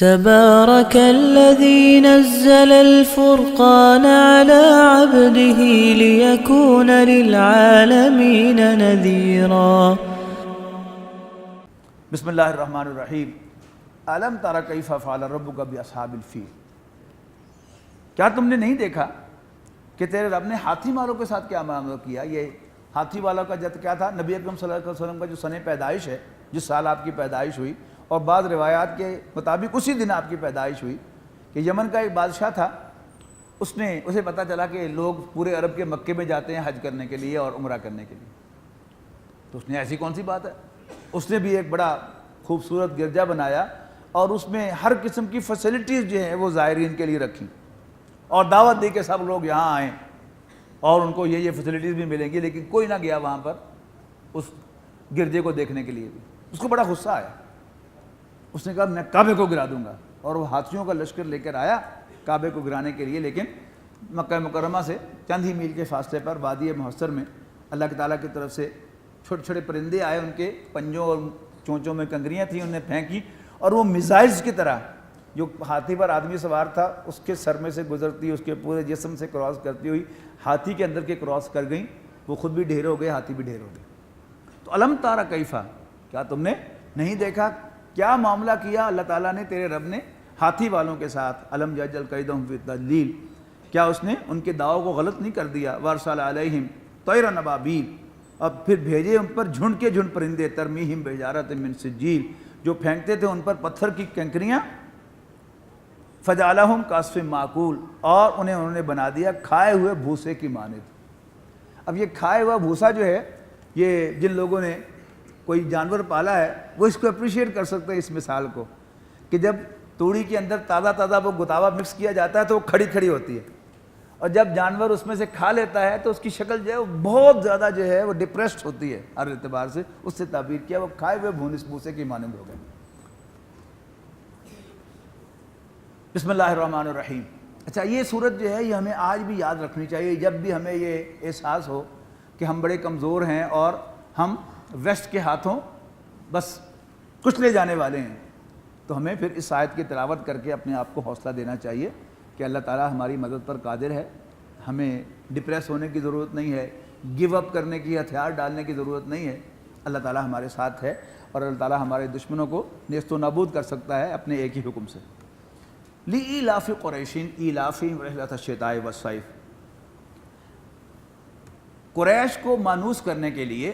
تبارك الذي نزل الفرقان على عبده ليكون للعالمين نذيرا. بسم اللہ الرحمن الرحیم. الم تر کیف فعل ربک باصحاب الفیل. کیا تم نے نہیں دیکھا کہ تیرے رب نے ہاتھی والوں کے ساتھ کیا معاملہ کیا؟ یہ ہاتھی والوں کا جد کیا تھا؟ نبی اکرم صلی اللہ علیہ وسلم کا جو سن پیدائش ہے، جس سال آپ کی پیدائش ہوئی، اور بعض روایات کے مطابق اسی دن آپ کی پیدائش ہوئی، کہ یمن کا ایک بادشاہ تھا، اسے پتہ چلا کہ لوگ پورے عرب کے مکے میں جاتے ہیں حج کرنے کے لیے اور عمرہ کرنے کے لیے. تو اس نے ایسی کون سی بات ہے، اس نے بھی ایک بڑا خوبصورت گرجا بنایا اور اس میں ہر قسم کی فیسلٹیز جو ہیں وہ زائرین کے لیے رکھی، اور دعوت دی کہ سب لوگ یہاں آئیں اور ان کو یہ فیسلٹیز بھی ملیں گی. لیکن کوئی نہ گیا وہاں پر اس گرجے کو دیکھنے کے لیے بھی. اس کو بڑا غصہ آیا. اس نے کہا میں کعبے کو گرا دوں گا، اور وہ ہاتھیوں کا لشکر لے کر آیا کعبے کو گرانے کے لیے. لیکن مکہ مکرمہ سے چند ہی میل کے فاصلے پر وادی محصر میں اللہ تعالیٰ کی طرف سے چھوٹے چھوٹے پرندے آئے، ان کے پنجوں اور چونچوں میں کنکریاں تھیں، انہیں پھینکی، اور وہ میزائلز کی طرح جو ہاتھی پر آدمی سوار تھا اس کے سر میں سے گزرتی، اس کے پورے جسم سے کراس کرتی ہوئی ہاتھی کے اندر کے کراس کر گئیں. وہ خود بھی ڈھیر ہو گئے، ہاتھی بھی ڈھیر ہو گئے. تو الم تارا کیفا، کیا تم نے نہیں دیکھا کیا معاملہ کیا اللہ تعالیٰ نے، تیرے رب نے ہاتھی والوں کے ساتھ؟ الم یجعل کیدہم فی تضلیل، کیا اس نے ان کے دعووں کو غلط نہیں کر دیا؟ وارسل علیہم طیرا ابابیل، اب پھر بھیجے ان پر جھنڈ کے جھنڈ پرندے، ترمیہم بحجارۃ من سجیل، جو پھینکتے تھے ان پر پتھر کی کنکریاں، فجعلہم کعصف مأکول، اور انہوں نے بنا دیا کھائے ہوئے بھوسے کی مانند. اب یہ کھائے ہوا بھوسا جو ہے، یہ جن لوگوں نے کوئی جانور پالا ہے وہ اس کو اپریشیٹ کر سکتے ہیں اس مثال کو، کہ جب توڑی کے اندر تازہ وہ گتاوا مکس کیا جاتا ہے تو وہ کھڑی کھڑی ہوتی ہے، اور جب جانور اس میں سے کھا لیتا ہے تو اس کی شکل جو ہے وہ بہت زیادہ جو ہے وہ ڈپریسڈ ہوتی ہے ہر اعتبار سے. اس سے تعبیر کیا وہ کھائے ہوئے بھوسے کی مانند ہو گئے. بسم اللہ الرحمن الرحیم. اچھا، یہ صورت جو ہے یہ ہمیں آج بھی یاد رکھنی چاہیے جب بھی ہمیں یہ احساس ہو کہ ہم بڑے کمزور ہیں اور ہم ویسٹ کے ہاتھوں بس کچھ لے جانے والے ہیں. تو ہمیں پھر اس آیت کی تلاوت کر کے اپنے آپ کو حوصلہ دینا چاہیے کہ اللہ تعالیٰ ہماری مدد پر قادر ہے. ہمیں ڈپریس ہونے کی ضرورت نہیں ہے، گیو اپ کرنے کی، ہتھیار ڈالنے کی ضرورت نہیں ہے. اللہ تعالیٰ ہمارے ساتھ ہے، اور اللہ تعالیٰ ہمارے دشمنوں کو نیست و نابود کر سکتا ہے اپنے ایک ہی حکم سے. لِإِيلَافِ قُرَيْشٍ إِيلَافِهِمْ رِحْلَةَ الشِّتَاءِ وَالصَّيْفِ، قریش کو مانوس کرنے کے لیے،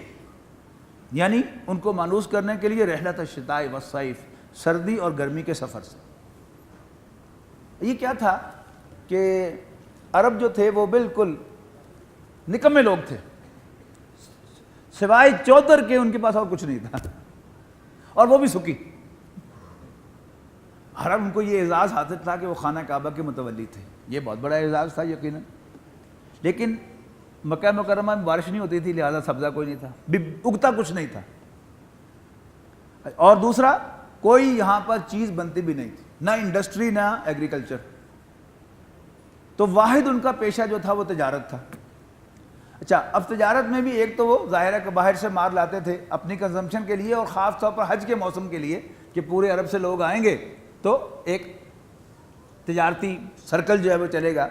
یعنی ان کو مانوس کرنے کے لیے رحلۃ الشتاء والصیف، سردی اور گرمی کے سفر سے. یہ کیا تھا کہ عرب جو تھے وہ بالکل نکمے لوگ تھے، سوائے چودر کے ان کے پاس اور کچھ نہیں تھا، اور وہ بھی سکی. عرب ان کو یہ اعزاز حاصل تھا کہ وہ خانہ کعبہ کے متولی تھے. یہ بہت بڑا اعزاز تھا یقیناً. لیکن مکہ مکرمہ میں بارش نہیں ہوتی تھی، لہذا سبزہ کوئی نہیں تھا، اگتا کچھ نہیں تھا، اور دوسرا کوئی یہاں پر چیز بنتی بھی نہیں تھی، نہ انڈسٹری نہ ایگریکلچر. تو واحد ان کا پیشہ جو تھا وہ تجارت تھا. اچھا، اب تجارت میں بھی ایک تو وہ ظاہر ہے کہ باہر سے مال لاتے تھے اپنی کنزمپشن کے لیے، اور خاص طور پر حج کے موسم کے لیے کہ پورے عرب سے لوگ آئیں گے تو ایک تجارتی سرکل جو ہے وہ چلے گا.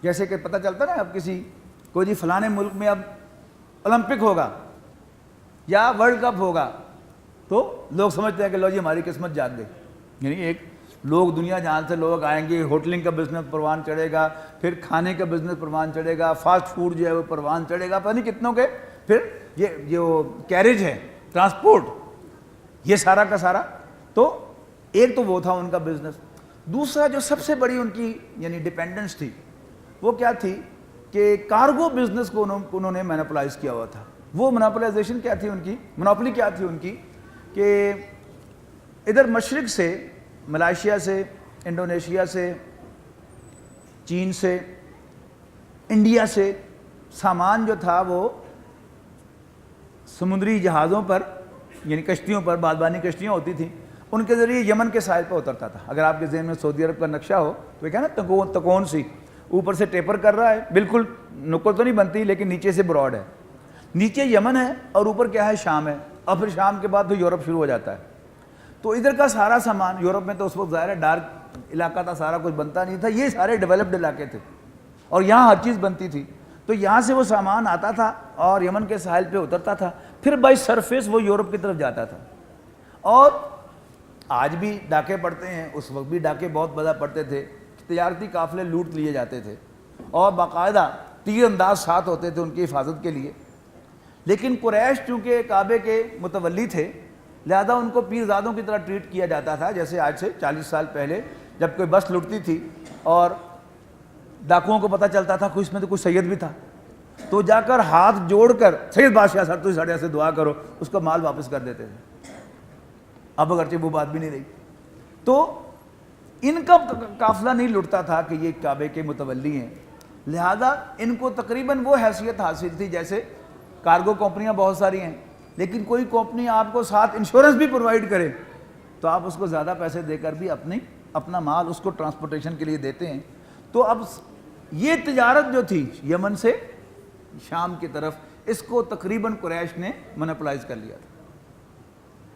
جیسے کہ پتہ چلتا نا اب کسی کوئی جی فلانے ملک میں اب اولمپک ہوگا یا ورلڈ کپ ہوگا تو لوگ سمجھتے ہیں کہ لو جی ہماری قسمت جاگ گئی. یعنی ایک لوگ دنیا جہاں سے لوگ آئیں گے، ہوٹلنگ کا بزنس پروان چڑھے گا، پھر کھانے کا بزنس پروان چڑھے گا، فاسٹ فوڈ جو ہے وہ پروان چڑھے گا، پتہ نہیں کتنوں کے. پھر یہ جو کیریج ہے، ٹرانسپورٹ، یہ سارا کا سارا. تو ایک تو وہ تھا ان کا بزنس. دوسرا جو سب سے بڑی ان کی یعنی ڈیپینڈنس تھی وہ کیا تھی کہ کارگو بزنس کو انہوں نے مونوپلائز کیا ہوا تھا. وہ مونوپلائزیشن کیا تھی ان کی، مونوپلی کیا تھی ان کی، کہ ادھر مشرق سے، ملائیشیا سے، انڈونیشیا سے، چین سے، انڈیا سے سامان جو تھا وہ سمندری جہازوں پر، یعنی کشتیوں پر، بادبانی کشتیاں ہوتی تھیں، ان کے ذریعے یمن کے ساحل پر اترتا تھا. اگر آپ کے ذہن میں سعودی عرب کا نقشہ ہو تو یہ کیا نا تکون سی اوپر سے ٹیپر کر رہا ہے، بالکل نکل تو نہیں بنتی لیکن نیچے سے براڈ ہے. نیچے یمن ہے اور اوپر کیا ہے، شام ہے، اور پھر شام کے بعد تو یورپ شروع ہو جاتا ہے. تو ادھر کا سارا سامان، یورپ میں تو اس وقت ظاہر ہے ڈارک علاقہ تھا، سارا کچھ بنتا نہیں تھا، یہ سارے ڈیولپڈ علاقے تھے اور یہاں ہر چیز بنتی تھی. تو یہاں سے وہ سامان آتا تھا اور یمن کے ساحل پہ اترتا تھا، پھر بائی سرفیس وہ یورپ کی طرف جاتا تھا. اور آج بھی ڈاکے پڑتے ہیں، اس وقت بھی ڈاکے بہت بڑا پڑتے تھے، تجارتی قافلے لوٹ لیے جاتے تھے اور باقاعدہ تیر انداز ساتھ ہوتے تھے ان کی حفاظت کے لیے. لیکن قریش چونکہ کعبے کے متولی تھے، لہذا ان کو پیرزادوں کی طرح ٹریٹ کیا جاتا تھا. جیسے آج سے 40 سال پہلے جب کوئی بس لٹتی تھی اور ڈاکوؤں کو پتہ چلتا تھا کہ اس میں تو کوئی سید بھی تھا، تو جا کر ہاتھ جوڑ کر سید بادشاہ سر تو ساڑھے سے دعا کرو، اس کا مال واپس کر دیتے تھے. اب اگرچہ وہ بات بھی نہیں رہی. تو ان کا قافلہ نہیں لٹتا تھا کہ یہ کعبے کے متولی ہیں، لہذا ان کو تقریباً وہ حیثیت حاصل تھی جیسے کارگو کمپنیاں بہت ساری ہیں، لیکن کوئی کمپنی آپ کو ساتھ انشورنس بھی پرووائڈ کرے تو آپ اس کو زیادہ پیسے دے کر بھی اپنا مال اس کو ٹرانسپورٹیشن کے لیے دیتے ہیں. تو اب یہ تجارت جو تھی یمن سے شام کی طرف، اس کو تقریباً قریش نے مونوپلائز کر لیا تھا.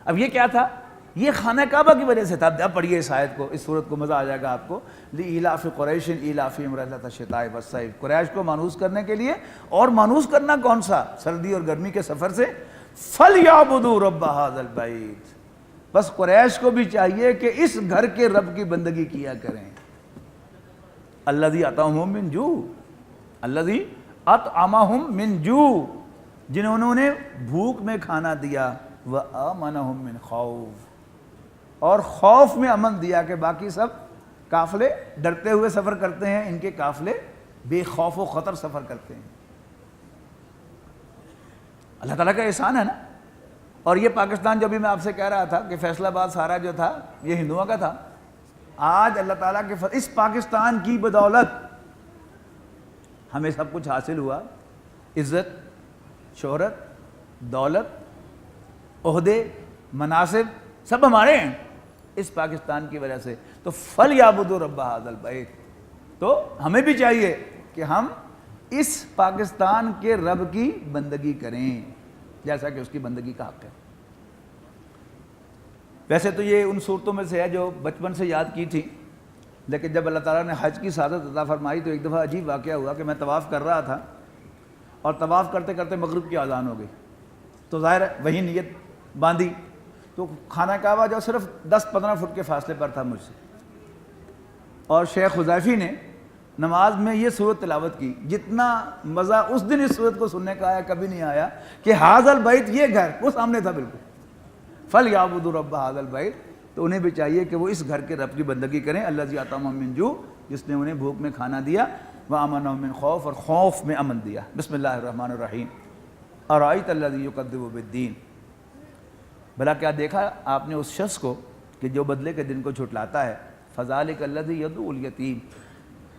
اب یہ کیا تھا؟ یہ خانہ کعبہ کی وجہ سے تھا. اب پڑھیے اس آیت کو، اس صورت کو، مزہ آ جائے گا آپ کو. لِإِيلَافِ قُرَيْشٍ إِيلَافِهِمْ رِحْلَةَ الشِّتَاءِ وَالصَّيْفِ، قریش کو مانوس کرنے کے لیے. اور مانوس کرنا کون سا؟ سردی اور گرمی کے سفر سے. فَلْيَعْبُدُوا رَبَّ هَذَا الْبَيْتِ، بس قریش کو بھی چاہیے کہ اس گھر کے رب کی بندگی کیا کریں. الَّذِي أَطْعَمَهُم مِّن جُوعٍ، الَّذِي أَطْعَمَهُم مِّن جُوعٍ، جنہوں نے بھوک میں کھانا دیا، وَآمَنَهُم مِّن خَوْفٍ، اور خوف میں امن دیا کہ باقی سب قافلے ڈرتے ہوئے سفر کرتے ہیں، ان کے قافلے بے خوف و خطر سفر کرتے ہیں. اللہ تعالیٰ کا احسان ہے نا. اور یہ پاکستان جو بھی میں آپ سے کہہ رہا تھا کہ فیصل آباد سارا جو تھا یہ ہندوؤں کا تھا، آج اللہ تعالیٰ کے اس پاکستان کی بدولت ہمیں سب کچھ حاصل ہوا. عزت، شہرت، دولت، عہدے، مناصب سب ہمارے ہیں اس پاکستان کی وجہ سے. تو فَلْيَعْبُدُوا رَبَّ هَذَا الْبَيْتِ، تو ہمیں بھی چاہیے کہ ہم اس پاکستان کے رب کی بندگی کریں جیسا کہ اس کی بندگی کا حق ہے. ویسے تو یہ ان صورتوں میں سے ہے جو بچپن سے یاد کی تھی، لیکن جب اللہ تعالیٰ نے حج کی سعادت عطا فرمائی تو ایک دفعہ عجیب واقعہ ہوا کہ میں طواف کر رہا تھا اور طواف کرتے کرتے مغرب کی اذان ہو گئی. تو ظاہر ہے وہی نیت باندھی، تو خانہ کعبہ جو صرف 10-15 فٹ کے فاصلے پر تھا مجھ سے، اور شیخ حذیفی نے نماز میں یہ سورت تلاوت کی. جتنا مزہ اس دن اس سورت کو سننے کا آیا کبھی نہیں آیا کہ ھذا البیت، یہ گھر وہ سامنے تھا بالکل. فَلْيَعْبُدُوا رَبَّ ھذَا الْبَیْتِ، تو انہیں بھی چاہیے کہ وہ اس گھر کے رب کی بندگی کریں. الَّذِی أَطْعَمَهُم مِّن جُوعٍ، جس نے انہیں بھوک میں کھانا دیا، وَآمَنَهُم مِّن خَوْفٍ، اور خوف میں امن دیا. بسم اللہ الرحمن الرحیم. أَرَأَیْتَ الَّذِی یُکَذِّبُ بِالدِّینِ، بھلا کیا دیکھا آپ نے اس شخص کو کہ جو بدلے کے دن کو جھٹلاتا ہے. فَذَلِکَ الَّذِی یَدْعُو الْیَتِیمَ،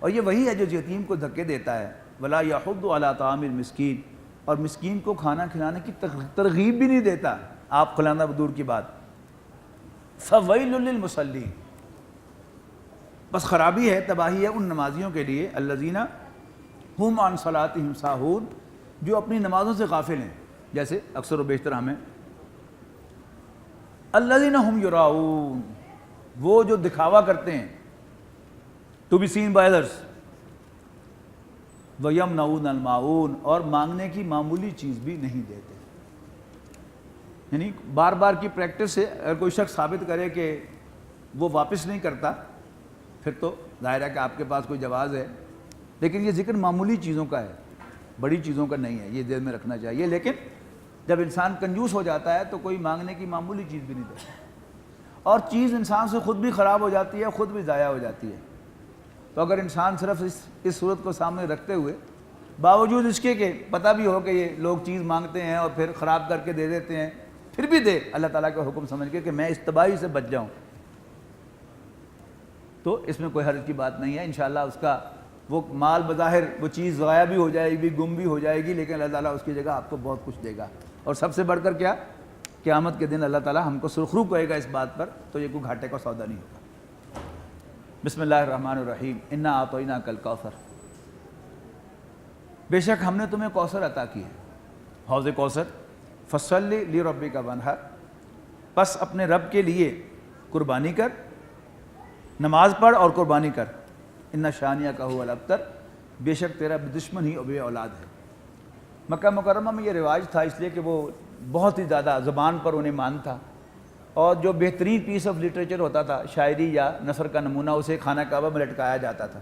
اور یہ وہی ہے جو یتیم کو دھکے دیتا ہے. وَلَا یَحُضُّ عَلیٰ طَعَامِ الْمِسْکِین، اور مسکین کو کھانا کھلانے کی ترغیب بھی نہیں دیتا، آپ کھلانا دور کی بات. فَوَیْلٌ لِلْمُصَلِّین، بس خرابی ہے، تباہی ہے ان نمازیوں کے لیے. الَّذِینَ هُمْ عَنْ صَلَاتِهِمْ سَاہُونَ، جو اپنی نمازوں سے غافل ہیں، جیسے اکثر و بیشتر ہمیں. الَّذِینَ هُمْ یُرَاؤُونَ، وہ جو دکھاوا کرتے ہیں، to be seen by others. وَيَمْنَعُونَ الْمَاعُونَ، اور مانگنے کی معمولی چیز بھی نہیں دیتے. یعنی بار بار کی پریکٹس سے اگر کوئی شخص ثابت کرے کہ وہ واپس نہیں کرتا، پھر تو ظاہر ہے کہ آپ کے پاس کوئی جواز ہے. لیکن یہ ذکر معمولی چیزوں کا ہے، بڑی چیزوں کا نہیں ہے، یہ ذہن میں رکھنا چاہیے. لیکن جب انسان کنجوس ہو جاتا ہے تو کوئی مانگنے کی معمولی چیز بھی نہیں دیتا، اور چیز انسان سے خود بھی خراب ہو جاتی ہے، خود بھی ضائع ہو جاتی ہے. تو اگر انسان صرف اس صورت کو سامنے رکھتے ہوئے، باوجود اس کے کہ پتہ بھی ہو کہ یہ لوگ چیز مانگتے ہیں اور پھر خراب کر کے دے دیتے ہیں، پھر بھی دے اللہ تعالیٰ کا حکم سمجھ کے کہ میں اس تباہی سے بچ جاؤں، تو اس میں کوئی حرج کی بات نہیں ہے. انشاءاللہ اس کا وہ مال بظاہر وہ چیز ضائع بھی ہو جائے گی، گم بھی ہو جائے گی، لیکن اللہ تعالیٰ اس کی جگہ آپ کو بہت کچھ دے گا. اور سب سے بڑھ کر کیا، قیامت کے دن اللہ تعالیٰ ہم کو سرخرو کہے گا اس بات پر، تو یہ کوئی گھاٹے کا سودا نہیں ہوگا. بسم اللہ الرحمن الرحیم. انا اعطیناک الکوثر، بے شک ہم نے تمہیں کوثر عطا کی ہے، حوض کوثر. فصلی لربک وانحر، پس اپنے رب کے لیے قربانی کر، نماز پڑھ اور قربانی کر، ان شانیہ کا هو الابتر، بے شک تیرا دشمن ہی بے اولاد ہے۔ مکہ مکرمہ میں یہ رواج تھا اس لیے کہ وہ بہت ہی زیادہ زبان پر انہیں مان تھا، اور جو بہترین پیس آف لٹریچر ہوتا تھا، شاعری یا نثر کا نمونہ، اسے خانہ کعبہ میں لٹکایا جاتا تھا،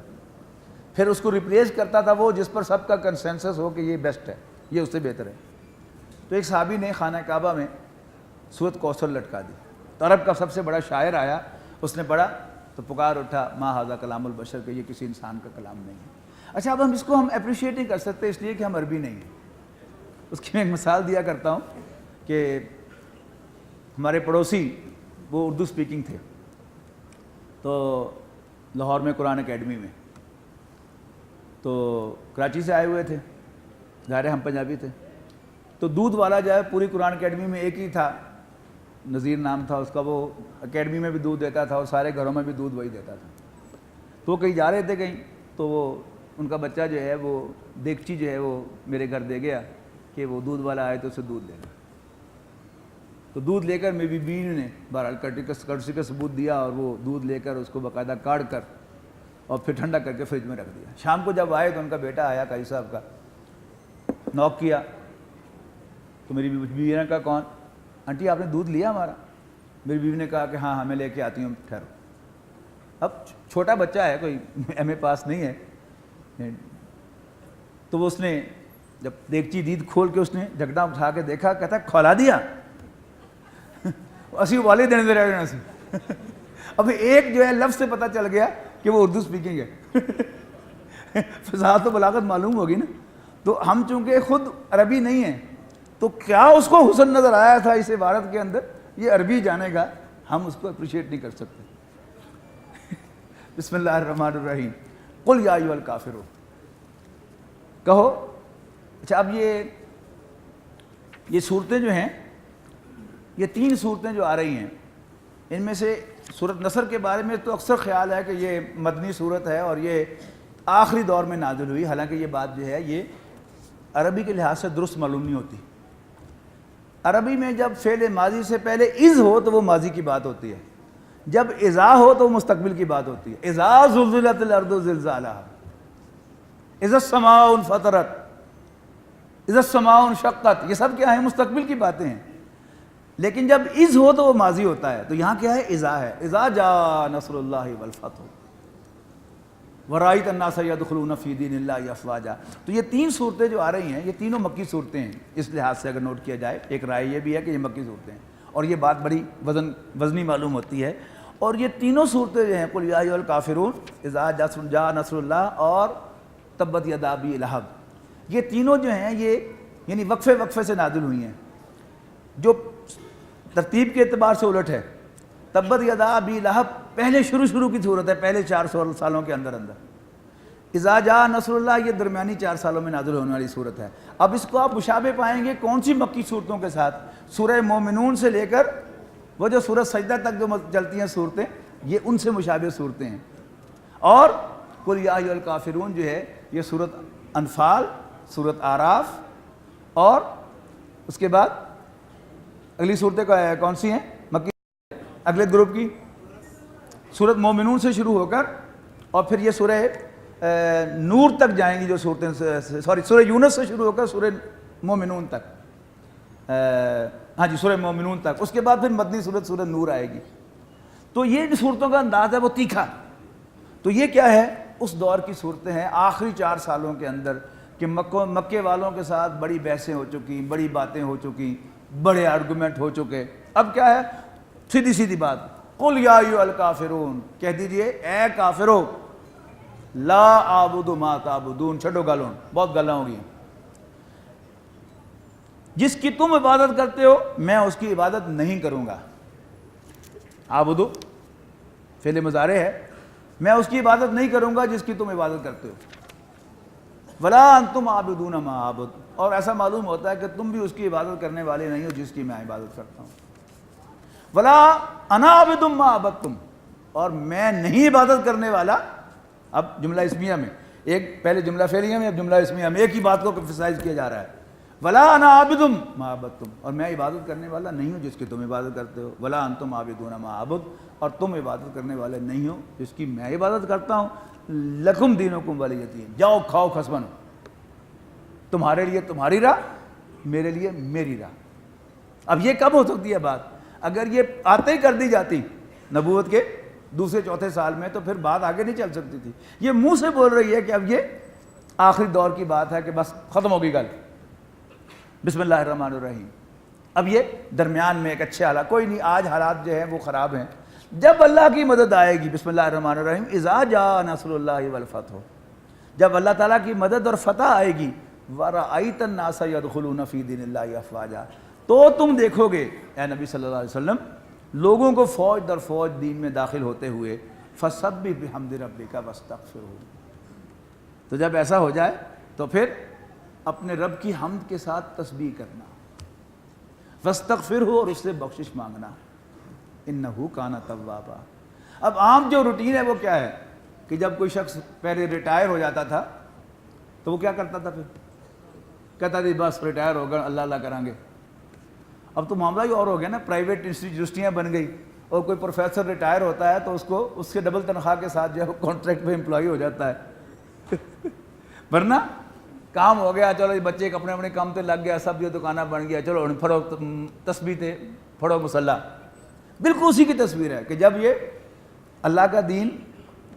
پھر اس کو ریپلیس کرتا تھا وہ جس پر سب کا کنسنسس ہو کہ یہ بیسٹ ہے، یہ اس سے بہتر ہے۔ تو ایک صحابی نے خانہ کعبہ میں سورۃ کوثر لٹکا دی، تو عرب کا سب سے بڑا شاعر آیا، اس نے پڑھا تو پکار اٹھا ما ھذا کلام البشر، کہ یہ کسی انسان کا کلام نہیں ہے۔ اچھا، اب ہم اس کو اپریشیٹ نہیں کر سکتے اس لیے کہ ہم عربی نہیں ہیں۔ اس کی میں ایک مثال دیا کرتا ہوں کہ ہمارے پڑوسی وہ اردو سپیکنگ تھے، تو لاہور میں قرآن اکیڈمی میں، تو کراچی سے آئے ہوئے تھے، ظاہر ہے ہم پنجابی تھے، تو دودھ والا جو ہے پوری قرآن اکیڈمی میں ایک ہی تھا، نذیر نام تھا اس کا، وہ اکیڈمی میں بھی دودھ دیتا تھا اور سارے گھروں میں بھی دودھ وہی دیتا تھا۔ تو وہ کہیں جا رہے تھے کہیں، تو وہ ان کا بچہ جو ہے وہ دیگچی جو ہے وہ میرے گھر دے گیا کہ وہ دودھ والا آئے تو اسے دودھ دینا۔ تو دودھ لے کر میری بیوی نے بہرحال کرسی کا ثبوت دیا، اور وہ دودھ لے کر اس کو باقاعدہ کاٹ کر اور پھر ٹھنڈا کر کے فریج میں رکھ دیا۔ شام کو جب آئے تو ان کا بیٹا آیا قاضی صاحب کا، نوک کیا، تو میری بیوی نے کہا کون؟ آنٹی آپ نے دودھ لیا ہمارا؟ میری بیوی نے کہا کہ ہاں ہاں میں لے کے آتی ہوں، ٹھہرو۔ اب چھوٹا بچہ ہے، کوئی ایم اے پاس نہیں ہے، تو وہ اس نے جب دیگچی دید کھول کے اس نے جھگڑا اٹھا کے دیکھا، کہتا کھولا دیا اسی والے دینے دے رہے ہیں۔ اب ایک جو ہے لفظ سے پتہ چل گیا کہ وہ اردو سپیکنگ ہے، فصاحت و بلاغت معلوم ہوگی نا۔ تو ہم چونکہ خود عربی نہیں ہیں، تو کیا اس کو حسن نظر آیا تھا اس عبارت کے اندر، یہ عربی جانے گا، ہم اس کو اپریشیٹ نہیں کر سکتے۔ بسم اللہ الرحمن الرحیم، قل یا ایھا الکافرون، کہو۔ اچھا، اب یہ صورتیں جو ہیں، یہ 3 صورتیں جو آ رہی ہیں، ان میں سے سورۃ نصر کے بارے میں تو اکثر خیال ہے کہ یہ مدنی صورت ہے اور یہ آخری دور میں نازل ہوئی، حالانکہ یہ بات جو ہے یہ عربی کے لحاظ سے درست معلوم نہیں ہوتی۔ عربی میں جب فعل ماضی سے پہلے اذ ہو تو وہ ماضی کی بات ہوتی ہے، جب اذا ہو تو وہ مستقبل کی بات ہوتی ہے۔ اذا زلزلت الارض زلزالہا، اذا السماء انفطرت، اذا السماء انشقت، یہ سب کیا ہیں؟ مستقبل کی باتیں ہیں۔ لیکن جب اذ ہو تو وہ ماضی ہوتا ہے، تو یہاں کیا ہے؟ اذا ہے۔ اذا جاء نصر اللہ والفتح ورأیت الناس یدخلون فی دین اللہ افواجا۔ تو یہ 3 صورتیں جو آ رہی ہیں، یہ تینوں مکی صورتیں ہیں اس لحاظ سے اگر نوٹ کیا جائے۔ ایک رائے یہ بھی ہے کہ یہ مکی صورتیں ہیں، اور یہ بات بڑی وزنی معلوم ہوتی ہے۔ اور یہ تینوں صورتیں جو ہیں، قل یا ایھا الکافرون، اذا جاء نصر اللہ اور تبت یدا ابی لہب، یہ تینوں جو ہیں یہ یعنی وقفے وقفے سے نازل ہوئی ہیں، جو ترتیب کے اعتبار سے الٹ ہے۔ تبت یدا ابی لہب پہلے شروع کی صورت ہے، پہلے 4 سالوں کے اندر۔ اذا جاء نصر اللہ یہ درمیانی 4 سالوں میں نازل ہونے والی صورت ہے۔ اب اس کو آپ مشابہ پائیں گے کون سی مکی صورتوں کے ساتھ؟ سورہ مومنون سے لے کر وہ جو سورہ سجدہ تک جو چلتی ہیں صورتیں، یہ ان سے مشابہ صورتیں ہیں۔ اور قل یا ایھا الکافرون جو ہے یہ سورۃ انفال، سورۃ اعراف، اور اس کے بعد اگلی صورتیں کون سی ہیں مکی؟ اگلے گروپ کی سورۃ مومنون سے شروع ہو کر اور پھر یہ سورہ نور تک جائیں گی جو صورتیں، سورہ یونس سے شروع ہو کر سورہ مومنون تک، ہاں جی سورہ مومنون تک۔ اس کے بعد پھر مدنی صورت سورہ نور آئے گی۔ تو یہ صورتوں کا انداز ہے وہ تیکھا۔ تو یہ کیا ہے؟ اس دور کی صورتیں ہیں آخری 4 سالوں کے اندر، کہ مکے والوں کے ساتھ بڑی بحثیں ہو چکی، بڑی باتیں ہو چکی، بڑے آرگومنٹ ہو چکے۔ اب کیا ہے؟ سیدھی بات، قل یا ایھا الکافرون، کہہ دیجئے اے کافرو، لا اعبد ما تعبدون، چھڈو گالوں، بہت گالاں ہو گئی ہیں، جس کی تم عبادت کرتے ہو میں اس کی عبادت نہیں کروں گا۔ اعبدو فعل مضارع ہے، میں اس کی عبادت نہیں کروں گا جس کی تم عبادت کرتے ہو۔ ولا انتم عابدون ما اعبد، اور ایسا معلوم ہوتا ہے کہ تم بھی اس کی عبادت کرنے والے نہیں ہو جس کی میں عبادت کرتا ہوں۔ ولا انا عابد ما عبدتم، اور میں نہیں عبادت کرنے والا۔ اب جملہ اسمیہ میں ایک، پہلے جملہ فعلیہ میں، اب جملہ اسمیہ میں ایک ہی بات کو ایمفسائز کیا جا رہا ہے۔ ولا انا عابد ما عبدتم، اور میں عبادت کرنے والا نہیں ہوں جس کی تم عبادت کرتے ہو، ولا انتم عابدون ما اعبد، اور تم عبادت کرنے والے نہیں ہو جس کی میں عبادت کرتا ہوں، لکم دینکم ولی دین، جاؤ کھاؤ کھس بنو، تمہارے لیے تمہاری راہ، میرے لیے میری راہ۔ اب یہ کب ہو سکتی ہے بات؟ اگر یہ آتے ہی کر دی جاتی نبوت کے دوسرے چوتھے سال میں تو پھر بات آگے نہیں چل سکتی تھی۔ یہ منہ سے بول رہی ہے کہ اب یہ آخری دور کی بات ہے کہ بس ختم ہوگی گل، بسم اللہ الرحمن الرحیم۔ اب یہ درمیان میں ایک اچھے حالات، کوئی نہیں، آج حالات جو ہیں وہ خراب ہیں، جب اللہ کی مدد آئے گی، بسم اللہ الرحمن الرحیم، اذا جاء نصر اللہ والفتح، جب اللہ تعالیٰ کی مدد اور فتح آئے گی، وَرَأَيْتَ النَّاسَ يَدْخُلُونَ فِي دِينِ اللَّهِ أَفْوَاجًا، تو تم دیکھو گے اے نبی صلی اللہ علیہ وسلم لوگوں کو فوج در فوج دین میں داخل ہوتے ہوئے، فَسَبِّحْ بِحَمْدِ رَبِّكَ وَاسْتَغْفِرْهُ، تو جب ایسا ہو جائے تو پھر اپنے رب کی حمد کے ساتھ تسبیح کرنا، وَاسْتَغْفِرْهُ، اور اس سے بخشش مانگنا، اِنَّهُ كَانَ تَوَّابًا۔ اب عام جو روٹین ہے وہ کیا ہے کہ جب کوئی شخص پہلے ریٹائر ہو جاتا تھا تو وہ کیا کرتا تھا، پھر کہتا تھا بس ریٹائر ہو گئے اللہ اللہ کریں گے۔ اب تو معاملہ ہی اور ہو گیا نا، پرائیویٹ یونیورسٹیاں بن گئی، اور کوئی پروفیسر ریٹائر ہوتا ہے تو اس کو اس کے ڈبل تنخواہ کے ساتھ جو ہے کانٹریکٹ پہ امپلائی ہو جاتا ہے، ورنہ کام ہو گیا، چلو بچے اپنے اپنے کام تے لگ گیا، سب جو دکانہ بن گیا، چلو پڑھو تسبیح تے پڑھو مصلی۔ بالکل اسی کی تصویر ہے کہ جب یہ اللہ کا دین،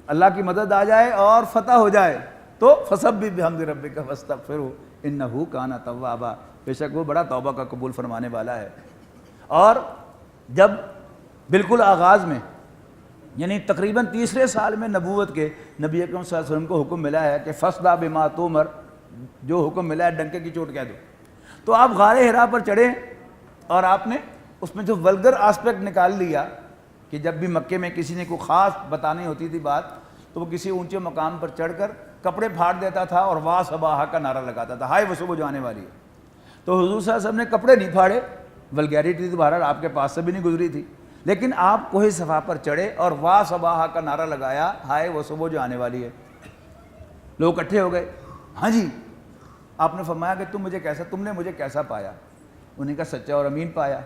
اللہ کی مدد آ جائے اور فتح ہو جائے تو فسبح بحمد ربک واستغفرہ انہ کان توابا، بے شک وہ بڑا توبہ کا قبول فرمانے والا ہے۔ اور جب بالکل آغاز میں یعنی تقریباً تیسرے سال میں نبوت کے نبی اکرم صلی اللہ علیہ وسلم کو حکم ملا ہے کہ فاصدع بما تؤمر، جو حکم ملا ہے ڈنکے کی چوٹ کہہ دو، تو آپ غار حرا پر چڑھے اور آپ نے اس میں جو ولگر آسپیکٹ نکال لیا کہ جب بھی مکے میں کسی نے کوئی خاص بتانی ہوتی تھی بات تو وہ کسی اونچے مقام پر چڑھ کر کپڑے پھاڑ دیتا تھا اور واہ صباح کا نعرہ لگاتا تھا، ہائے وہ صبح جو آنے والی ہے۔ تو حضور صلی اللہ علیہ وسلم نے کپڑے نہیں پھاڑے، ولگیرٹی تو بہرحال آپ کے پاس سے بھی نہیں گزری تھی، لیکن آپ کوہ صفا پر چڑھے اور واہ صباح کا نعرہ لگایا، ہائے وہ صبح جو آنے والی ہے۔ لوگ اکٹھے ہو گئے، ہاں جی، آپ نے فرمایا کہ تم نے مجھے کیسا پایا؟ انہیں کہا سچا اور امین پایا۔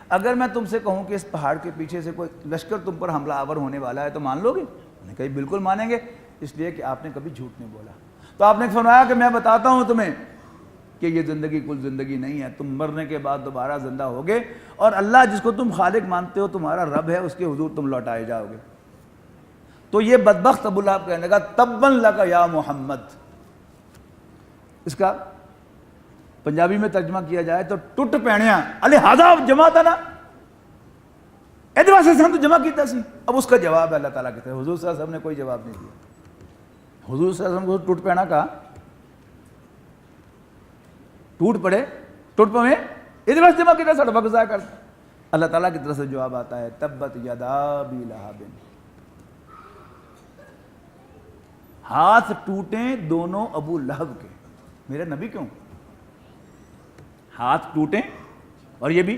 اگر میں تم سے کہوں کہ اس پہاڑ کے پیچھے سے کوئی لشکر تم پر حملہ آور ہونے والا ہے تو مان لو گے؟ انہوں نے کہا بالکل مانیں گے، اس لیے کہ آپ نے کبھی جھوٹ نہیں بولا۔ تو آپ نے فرمایا کہ میں بتاتا ہوں تمہیں کہ یہ زندگی کل زندگی نہیں ہے، تم مرنے کے بعد دوبارہ زندہ ہوگے، اور اللہ جس کو تم خالق مانتے ہو تمہارا رب ہے، اس کے حضور تم لوٹائے جاؤ گے۔ تو یہ بدبخت ابو لہب کہنے لگا تباً لک یا محمد، اس کا پنجابی میں ترجمہ کیا جائے تو ٹوٹ پینیاں لہذا جمع تھا نا، ایدے واسطے سن تو جمع کیتا سی۔ اب اس کا جواب ہے اللہ تعالیٰ کہتے ہیں، حضور صلی اللہ علیہ وسلم نے کوئی جواب نہیں دیا۔ حضور صلی اللہ علیہ وسلم کو ٹوٹ پینا کہا، ٹوٹ پڑے ٹوٹ پویں ایدے واسطے جمع کیتا، ساڈا وقت ضائع کرتا۔ اللہ تعالیٰ کی طرف سے جواب آتا ہے تبت یدا ابی لہب، ہاتھ ٹوٹیں دونوں ابو لہب کے۔ میرے نبی کیوں ہاتھ ٹوٹیں؟ اور یہ بھی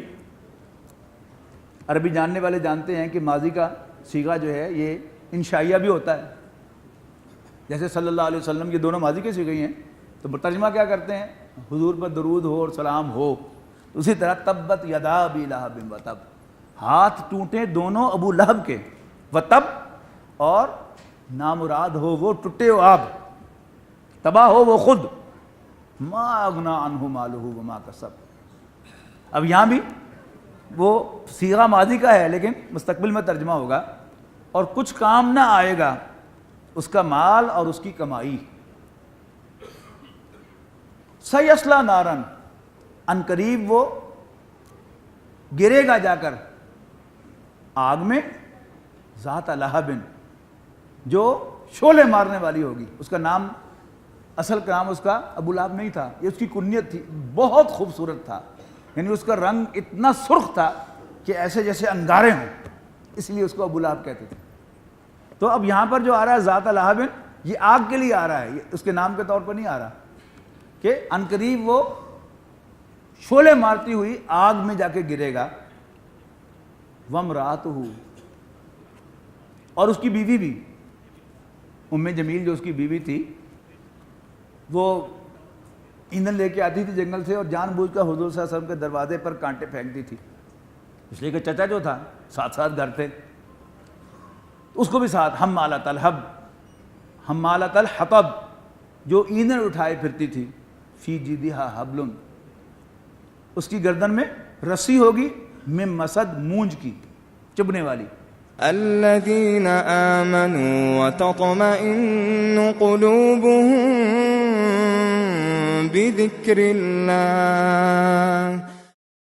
عربی جاننے والے جانتے ہیں کہ ماضی کا صیغہ جو ہے یہ انشائیہ بھی ہوتا ہے، جیسے صلی اللہ علیہ وسلم یہ دونوں ماضی کے صیغے ہی ہیں، تو ترجمہ کیا کرتے ہیں؟ حضور پر درود ہو اور سلام ہو۔ اسی طرح تبت یدا ابی لہب وتب، ہاتھ ٹوٹیں دونوں ابو لہب کے، وتب، اور نامراد ہو وہ ٹوٹے ہو آپ، تباہ ہو وہ خود، ما اغنی عنہ مالہ وما کسب۔ اب یہاں بھی وہ صیغہ ماضی کا ہے لیکن مستقبل میں ترجمہ ہوگا، اور کچھ کام نہ آئے گا اس کا مال اور اس کی کمائی۔ سیصلی نارن، ان قریب وہ گرے گا جا کر آگ میں، ذات لہب، جو شعلے مارنے والی ہوگی۔ اس کا نام، اصل کا نام اس کا ابو لہب نہیں تھا، یہ اس کی کنیت تھی، بہت خوبصورت تھا، یعنی اس کا رنگ اتنا سرخ تھا کہ ایسے جیسے انگارے ہوں، اس لیے اس کو ابو لہب کہتے تھے۔ تو اب یہاں پر جو آ رہا ہے ذات لہب، یہ آگ کے لیے آ رہا ہے، یہ اس کے نام کے طور پر نہیں آ رہا، کہ عنقریب وہ شعلے مارتی ہوئی آگ میں جا کے گرے گا۔ وامرأتہ، اور اس کی بیوی بھی، ام جمیل جو اس کی بیوی تھی، وہ ایندھن لے کے آتی تھی جنگل سے اور جان بوجھ کر حضور صلی اللہ علیہ وسلم کے دروازے پر کانٹے پھینکتی تھی، اس لیے کہ چچا جو تھا ساتھ ساتھ گھر تھے، اس کو بھی ساتھ حمالۃ الحب، حمالۃ الحطب، جو ایندھن اٹھائے پھرتی تھی، فی جیدہا حبل، اس کی گردن میں رسی ہوگی، من مسد، مونج کی، چبھنے والی۔ الذين آمنوا وتطمئن قلوبهم بذكر الله